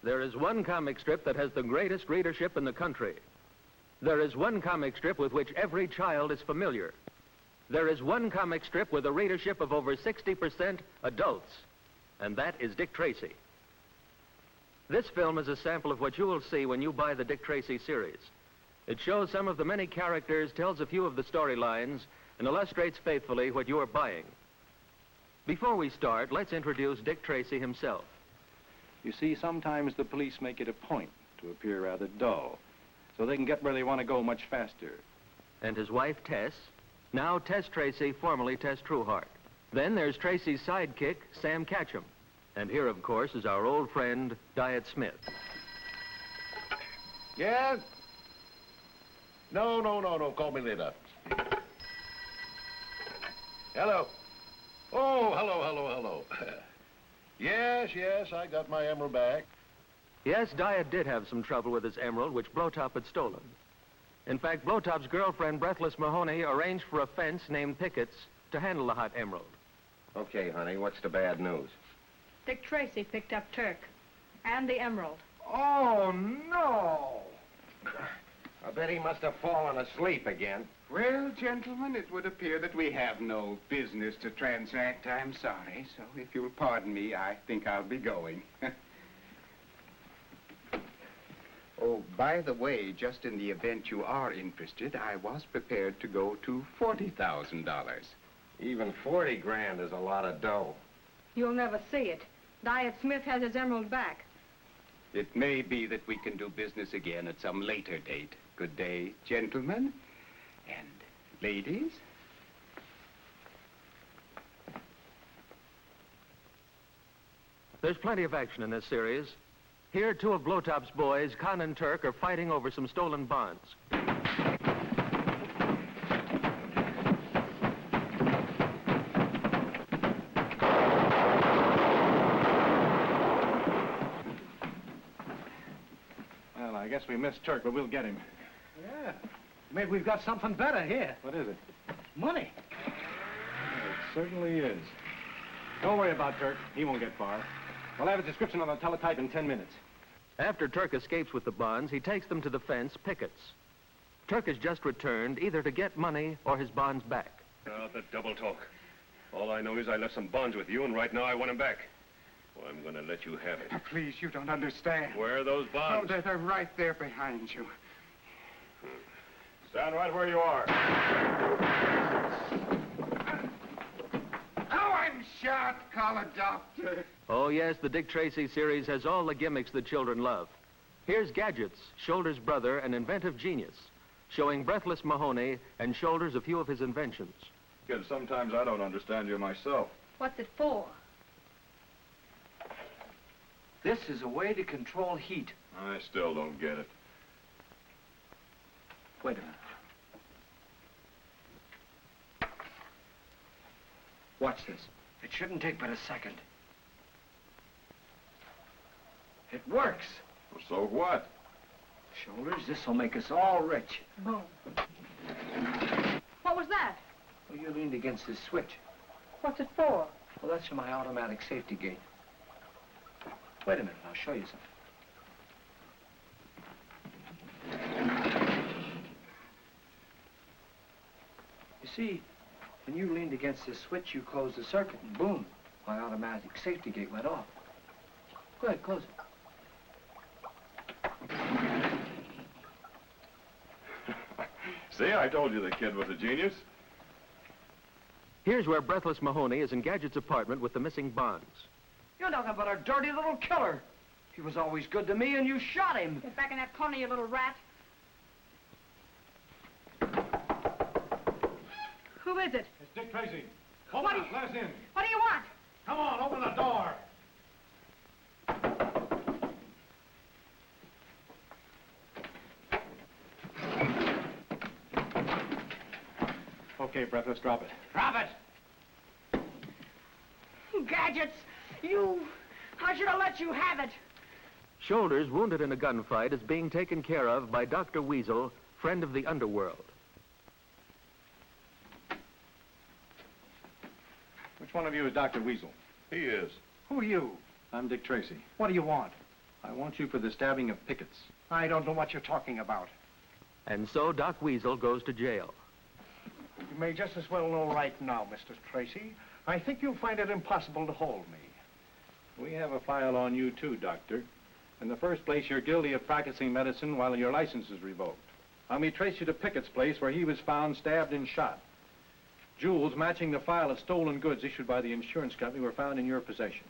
there is one comic strip that has the greatest readership in the country. There is one comic strip with which every child is familiar. There is one comic strip with a readership of over 60% adults, and that is Dick Tracy. This film is a sample of what you will see when you buy the Dick Tracy series. It shows some of the many characters, tells a few of the storylines, and illustrates faithfully what you are buying. Before we start, let's introduce Dick Tracy himself. You see, sometimes the police make it a point to appear rather dull, so they can get where they want to go much faster. And his wife, Tess. Now Tess Tracy, formerly Tess Trueheart. Then there's Tracy's sidekick, Sam Catchem. And here, of course, is our old friend, Diet Smith. Yes? No, call me later. Hello. Oh, hello. Yes, I got my emerald back. Yes, Diet did have some trouble with his emerald, which Blowtop had stolen. In fact, Blowtop's girlfriend, Breathless Mahoney, arranged for a fence named Pickett's to handle the hot emerald. Okay, honey, what's the bad news? Dick Tracy picked up Turk and the emerald. Oh, no! I bet he must have fallen asleep again. Well, gentlemen, it would appear that we have no business to transact. I'm sorry, so if you'll pardon me, I think I'll be going. Oh, by the way, just in the event you are interested, I was prepared to go to $40,000. Even 40 grand is a lot of dough. You'll never see it. Diet Smith has his emerald back. It may be that we can do business again at some later date. Good day, gentlemen and ladies. There's plenty of action in this series. Here, two of Blowtop's boys, Con and Turk, are fighting over some stolen bonds. Well, I guess we missed Turk, but we'll get him. Yeah. Maybe we've got something better here. What is it? Money. It certainly is. Don't worry about Turk. He won't get far. We'll have a description on the teletype in 10 minutes. After Turk escapes with the bonds, he takes them to the fence, Pickett's. Turk has just returned, either to get money or his bonds back. Now, the double talk. All I know is I left some bonds with you, and right now I want them back. Well, I'm going to let you have it. Oh, please, you don't understand. Where are those bonds? Oh, they're right there behind you. Stand right where you are. Oh, I'm shot. Call a doctor. Oh, yes, the Dick Tracy series has all the gimmicks that children love. Here's Gadgets, Shoulder's brother, an inventive genius, showing Breathless Mahoney and Shoulders a few of his inventions. Kid, sometimes I don't understand you myself. What's it for? This is a way to control heat. I still don't get it. Wait a minute. Watch this. It shouldn't take but a second. It works. Well, so what? Shoulders, this'll make us all rich. Boom. What was that? Well, you leaned against this switch. What's it for? Well, that's for my automatic safety gate. Wait a minute, I'll show you something. You see, when you leaned against this switch, you closed the circuit, and boom, my automatic safety gate went off. Go ahead, close it. See, I told you the kid was a genius. Here's where Breathless Mahoney is in Gadget's apartment with the missing bonds. You're nothing but a dirty little killer. He was always good to me, and you shot him. Get back in that corner, you little rat. Who is it? It's Dick Tracy. Open What do up, let us in. What do you want? Come on, open the door. Okay, Breathless, drop it. Drop it! Gadgets! You... I should have let you have it. Shoulders, wounded in a gunfight, is being taken care of by Dr. Weasel, friend of the underworld. Which one of you is Dr. Weasel? He is. Who are you? I'm Dick Tracy. What do you want? I want you for the stabbing of pickets. I don't know what you're talking about. And so Doc Weasel goes to jail. You may just as well know right now, Mr. Tracy. I think you'll find it impossible to hold me. We have a file on you, too, Doctor. In the first place, you're guilty of practicing medicine while your license is revoked. Let me trace you to Pickett's place where he was found stabbed and shot. Jewels matching the file of stolen goods issued by the insurance company were found in your possession.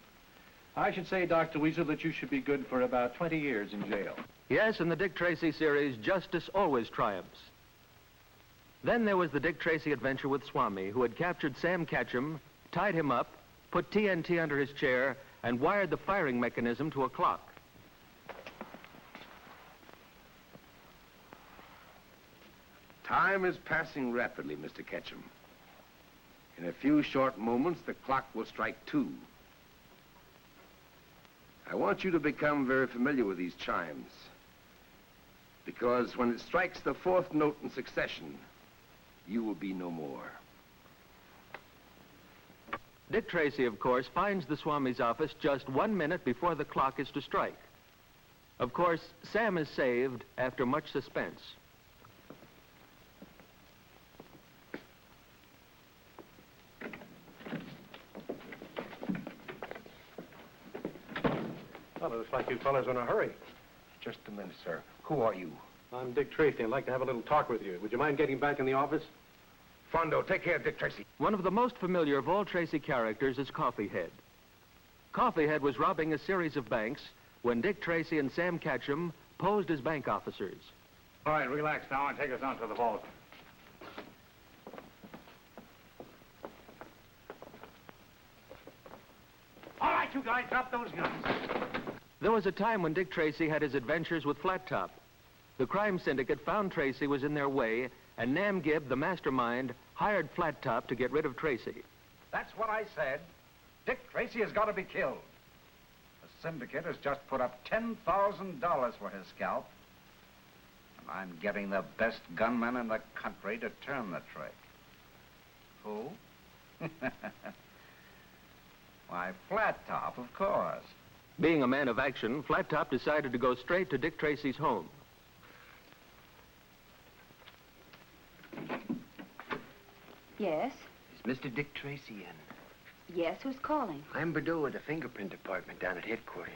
I should say, Dr. Weasel, that you should be good for about 20 years in jail. Yes, in the Dick Tracy series, justice always triumphs. Then there was the Dick Tracy adventure with Swami, who had captured Sam Ketchum, tied him up, put TNT under his chair, and wired the firing mechanism to a clock. Time is passing rapidly, Mr. Ketchum. In a few short moments, the clock will strike 2. I want you to become very familiar with these chimes, because when it strikes the 4th note in succession, you will be no more. Dick Tracy, of course, finds the Swami's office just 1 minute before the clock is to strike. Of course, Sam is saved after much suspense. Well, it looks like you fellas are in a hurry. Just a minute, sir. Who are you? I'm Dick Tracy. I'd like to have a little talk with you. Would you mind getting back in the office? Fondo, take care of Dick Tracy. One of the most familiar of all Tracy characters is Coffeehead. Coffeehead was robbing a series of banks when Dick Tracy and Sam Ketchum posed as bank officers. All right, relax now and take us on to the vault. All right, you guys, drop those guns. There was a time when Dick Tracy had his adventures with Flat Top. The crime syndicate found Tracy was in their way, and Nam Gibb, the mastermind, hired Flat Top to get rid of Tracy. That's what I said. Dick Tracy has got to be killed. The syndicate has just put up $10,000 for his scalp. And I'm getting the best gunman in the country to turn the trick. Who? Why, Flat Top, of course. Being a man of action, Flat Top decided to go straight to Dick Tracy's home. Yes? Is Mr. Dick Tracy in? Yes, who's calling? I'm Bordeaux of the fingerprint department down at headquarters.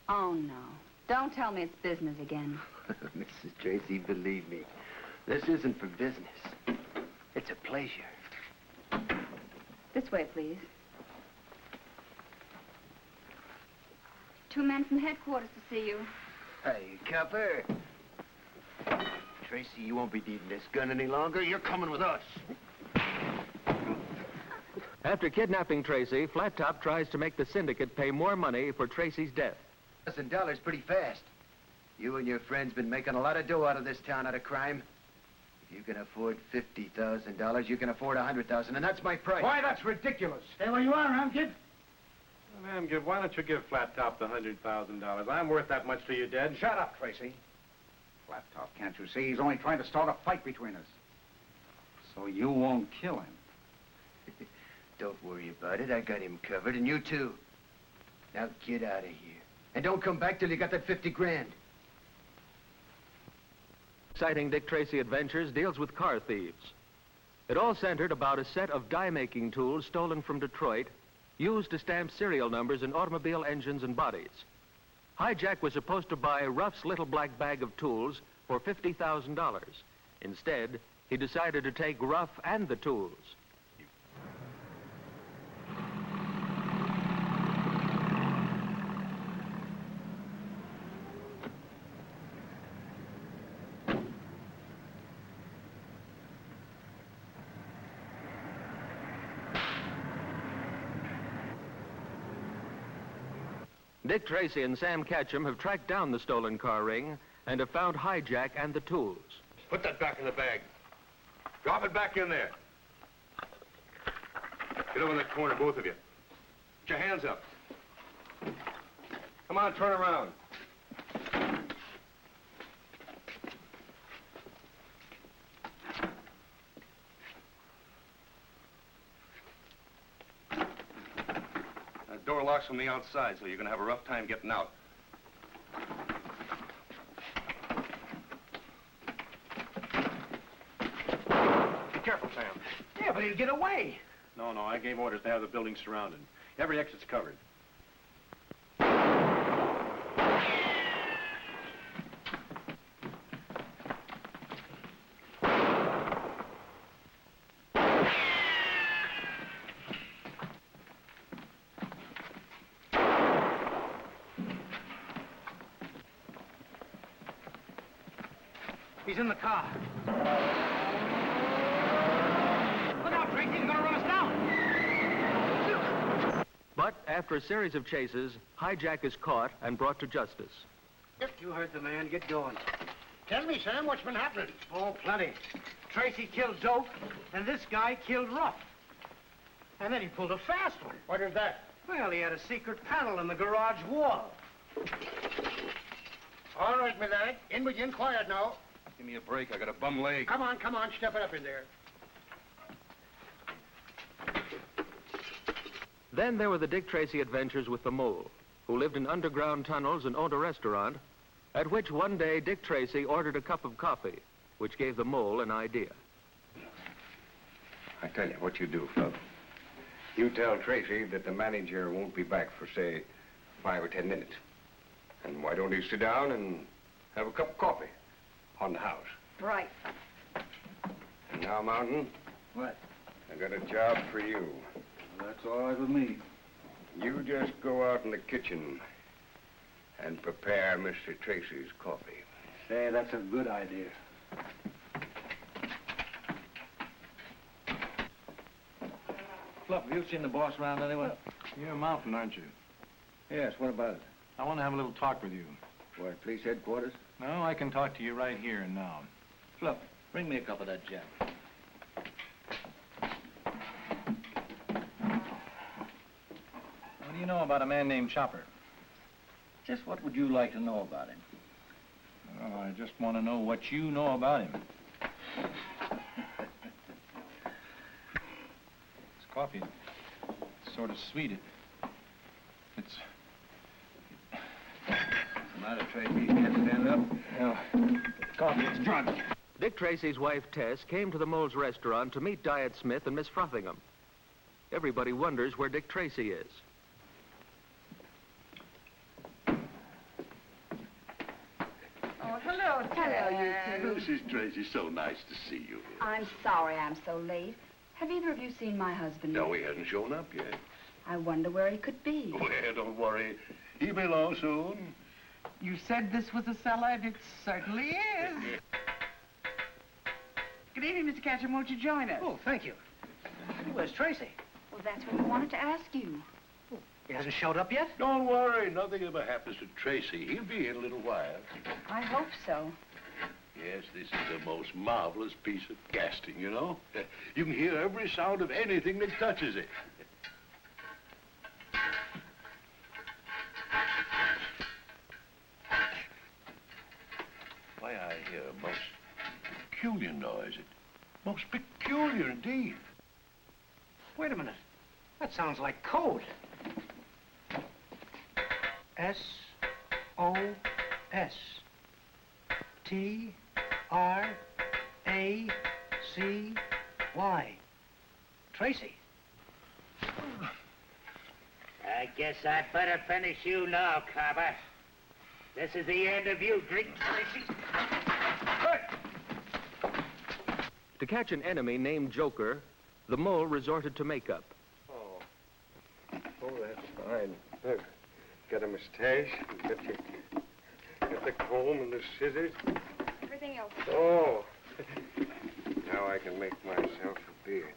Oh, no. Don't tell me it's business again. Mrs. Tracy, believe me, this isn't for business. It's a pleasure. This way, please. 2 men from headquarters to see you. Hey, copper. Tracy, you won't be needing this gun any longer. You're coming with us. After kidnapping Tracy, Flat Top tries to make the syndicate pay more money for Tracy's death. $1,000 pretty fast. You and your friends been making a lot of dough out of this town out of crime. If you can afford $50,000, you can afford $100,000, and that's my price. Why, that's ridiculous. Stay where you are, Ramkid. Ma'am, why don't you give Flat Top the $100,000? I'm worth that much to you, dead. Shut up, Tracy. Flat Top, can't you see? He's only trying to start a fight between us. So you won't kill him. Don't worry about it. I got him covered, and you too. Now get out of here. And don't come back till you got that 50 grand. Exciting Dick Tracy adventures deals with car thieves. It all centered about a set of die-making tools stolen from Detroit, used to stamp serial numbers in automobile engines and bodies. Hijack was supposed to buy Ruff's little black bag of tools for $50,000. Instead, he decided to take Ruff and the tools. Dick Tracy and Sam Ketchum have tracked down the stolen car ring and have found Hijack and the tools. Put that back in the bag. Drop it back in there. Get over in that corner, both of you. Put your hands up. Come on, turn around. That door locks from the outside, so you're going to have a rough time getting out. you get away. No, I gave orders to have the building surrounded. Every exit's covered. He's in the car. Look out, Tracy, he's gonna run us down. But after a series of chases, Hijack is caught and brought to justice. Yep, you heard the man. Get going. Tell me, Sam, what's been happening? Oh, plenty. Tracy killed Doak, and this guy killed Ruff. And then he pulled a fast one. What is that? Well, he had a secret panel in the garage wall. All right, my lad. In with you and quiet now. Give me a break. I got a bum leg. Come on, step it up in there. Then there were the Dick Tracy adventures with the mole, who lived in underground tunnels and owned a restaurant, at which one day Dick Tracy ordered a cup of coffee, which gave the mole an idea. I tell you what you do, Fluff. You tell Tracy that the manager won't be back for, say, 5 or 10 minutes. And why don't you sit down and have a cup of coffee on the house? Right. And now, Mountain, What? I got a job for you. That's all right with me. You just go out in the kitchen and prepare Mr. Tracy's coffee. Say, that's a good idea. Fluff, have you seen the boss around anywhere? You're Mountain, aren't you? Yes, what about it? I want to have a little talk with you. What, police headquarters? No, I can talk to you right here and now. Fluff, bring me a cup of that Jack. What do you know about a man named Chopper? Just what would you like to know about him? Oh, I just want to know what you know about him. This coffee, it's sort of sweet. It's... What's the matter, Tracy? You can't stand up? No, coffee, it's drunk. Dick Tracy's wife, Tess, came to the mole's restaurant to meet Diet Smith and Miss Frothingham. Everybody wonders where Dick Tracy is. Oh, hello, Hello, you two. Mrs. Tracy, so nice to see you here. I'm sorry I'm so late. Have either of you seen my husband No, yet? he hasn't shown up yet. I wonder where he could be. Well, don't worry. He'll be along soon. You said this was a cellar, and it certainly is. Good evening, Mr. Catcher. Won't you join us? Oh, thank you. Where's Tracy? Well, that's what we wanted to ask you. He hasn't showed up yet? Don't worry. Nothing ever happens to Tracy. He'll be in a little while. I hope so. Yes, this is the most marvelous piece of casting, you know. You can hear every sound of anything that touches it. Why, I hear a most peculiar noise. Most peculiar indeed. Wait a minute. That sounds like code. S-O-S. T-R-A-C-Y. Tracy. I guess I'd better finish you now, copper. This is the end of you, Drink Tracy. To catch an enemy named Joker, the mole resorted to makeup. Oh, that's fine. Look, got a mustache, got the comb and the scissors. Everything else. Oh, now I can make myself a beard.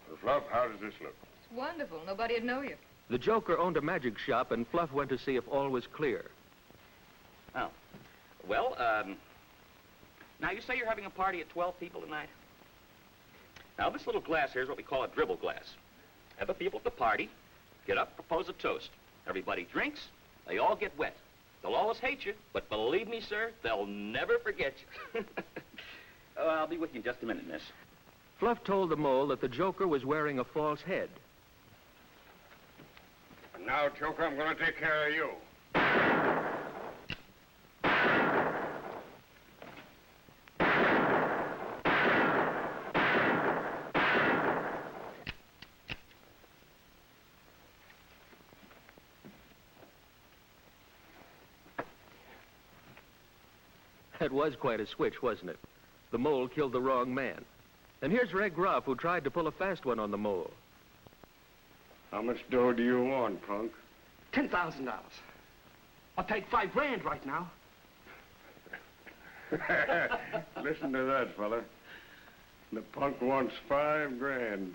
Well, Fluff, how does this look? It's wonderful. Nobody'd know you. The Joker owned a magic shop, and Fluff went to see if all was clear. Oh. Well, now you say you're having a party of 12 people tonight? Now, this little glass here is what we call a dribble glass. Have the people at the party get up, propose a toast. Everybody drinks, they all get wet. They'll always hate you, but believe me, sir, they'll never forget you. Oh, I'll be with you in just a minute, miss. Fluff told the mole that the Joker was wearing a false head. Now, Joker, I'm going to take care of you. That was quite a switch, wasn't it? The mole killed the wrong man. And here's Red Gruff, who tried to pull a fast one on the mole. How much dough do you want, punk? $10,000. I'll take $5 grand right now. Listen to that, fella. The punk wants $5 grand.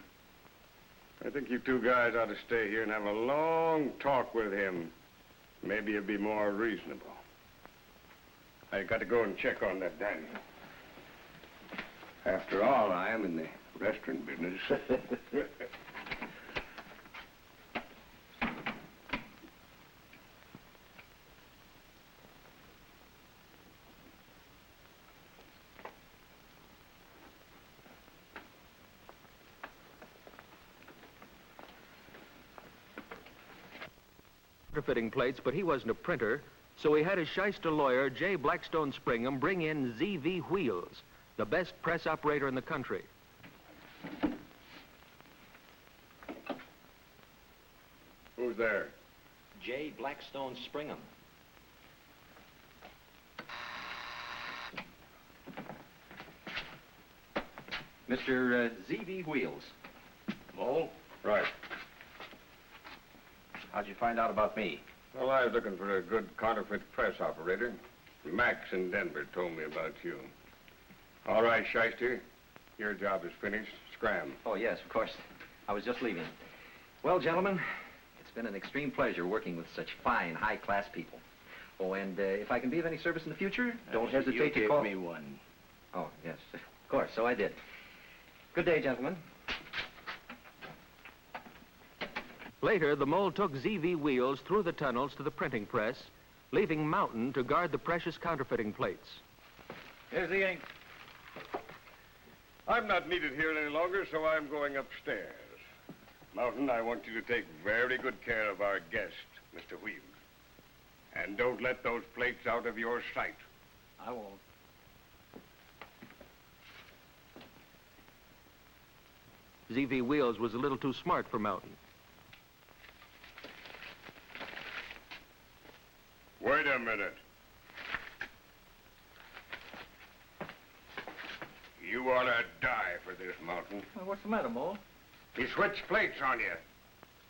I think you two guys ought to stay here and have a long talk with him. Maybe he'll be more reasonable. I got to go and check on that Daniel. After all, I am in the restaurant business. Fitting plates, but he wasn't a printer, so he had his shyster lawyer, J. Blackstone Springham, bring in Z.V. Wheels, the best press operator in the country. Who's there? J. Blackstone Springham. Mr. Z.V. Wheels. Mole? Right. How'd you find out about me? Well, I was looking for a good counterfeit press operator. Max in Denver told me about you. All right, shyster. Your job is finished. Scram. Oh, yes, of course. I was just leaving. Well, gentlemen, it's been an extreme pleasure working with such fine, high-class people. Oh, and if I can be of any service in the future, don't hesitate to call. You gave me one. Oh, yes, of course, so I did. Good day, gentlemen. Later, the mole took Z.V. Wheels through the tunnels to the printing press, leaving Mountain to guard the precious counterfeiting plates. Here's the ink. I'm not needed here any longer, so I'm going upstairs. Mountain, I want you to take very good care of our guest, Mr. Wheels. And don't let those plates out of your sight. I won't. Z.V. Wheels was a little too smart for Mountain. Wait a minute. You ought to die for this, Mountain. Well, what's the matter, Mole? He switched plates on you.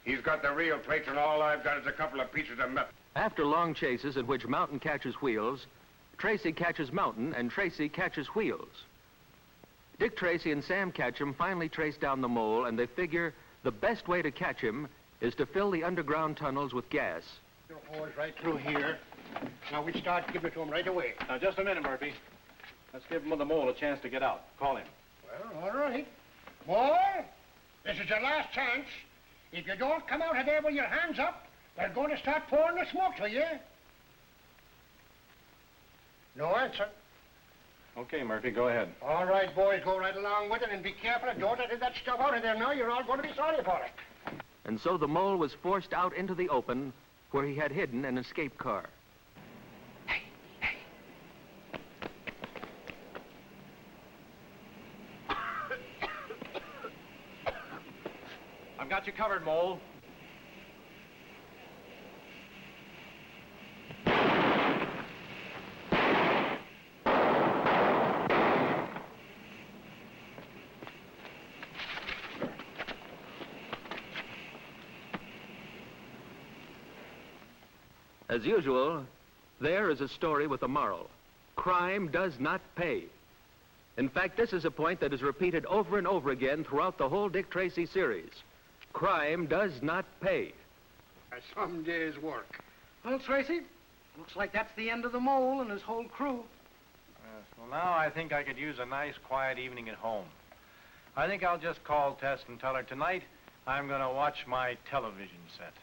He's got the real plates, and all I've got is a couple of pieces of metal. After long chases in which Mountain catches Wheels, Tracy catches Mountain, and Tracy catches Wheels. Dick Tracy and Sam Catch'em finally trace down the mole, and they figure the best way to catch him is to fill the underground tunnels with gas. Your hose right through here. Now we start giving it to him right away. Now, just a minute, Murphy. Let's give him and the mole a chance to get out. Call him. Well, all right. Mole, this is your last chance. If you don't come out of there with your hands up, they're going to start pouring the smoke to you. No answer. Okay, Murphy, go ahead. All right, boys, go right along with it and be careful and don't let that stuff out of there now. You're all going to be sorry for it. And so the mole was forced out into the open, where he had hidden an escape car. I've got you covered, Mole. As usual, there is a story with a moral. Crime does not pay. In fact, this is a point that is repeated over and over again throughout the whole Dick Tracy series. Crime does not pay. Some day's work. Well, Tracy, looks like that's the end of the mole and his whole crew. Well, now I think I could use a nice, quiet evening at home. I think I'll just call Tess and tell her tonight I'm going to watch my television set.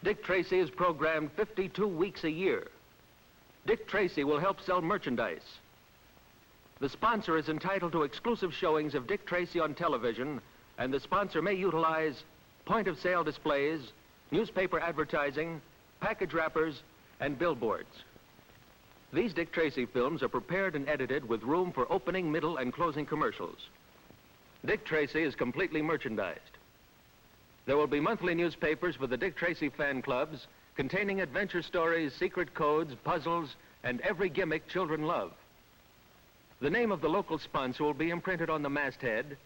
Dick Tracy is programmed 52 weeks a year. Dick Tracy will help sell merchandise. The sponsor is entitled to exclusive showings of Dick Tracy on television, and the sponsor may utilize point-of-sale displays, newspaper advertising, package wrappers, and billboards. These Dick Tracy films are prepared and edited with room for opening, middle, and closing commercials. Dick Tracy is completely merchandised. There will be monthly newspapers for the Dick Tracy fan clubs containing adventure stories, secret codes, puzzles, and every gimmick children love. The name of the local sponsor will be imprinted on the masthead,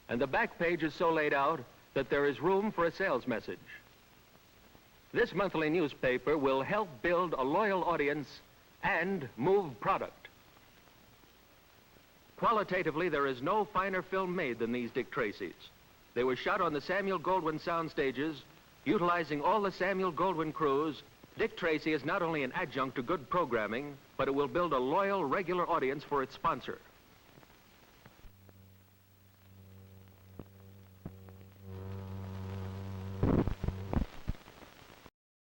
and the back page is so laid out that there is room for a sales message. This monthly newspaper will help build a loyal audience and move product. Qualitatively, there is no finer film made than these Dick Tracys. They were shot on the Samuel Goldwyn sound stages. Utilizing all the Samuel Goldwyn crews, Dick Tracy is not only an adjunct to good programming, but it will build a loyal, regular audience for its sponsor.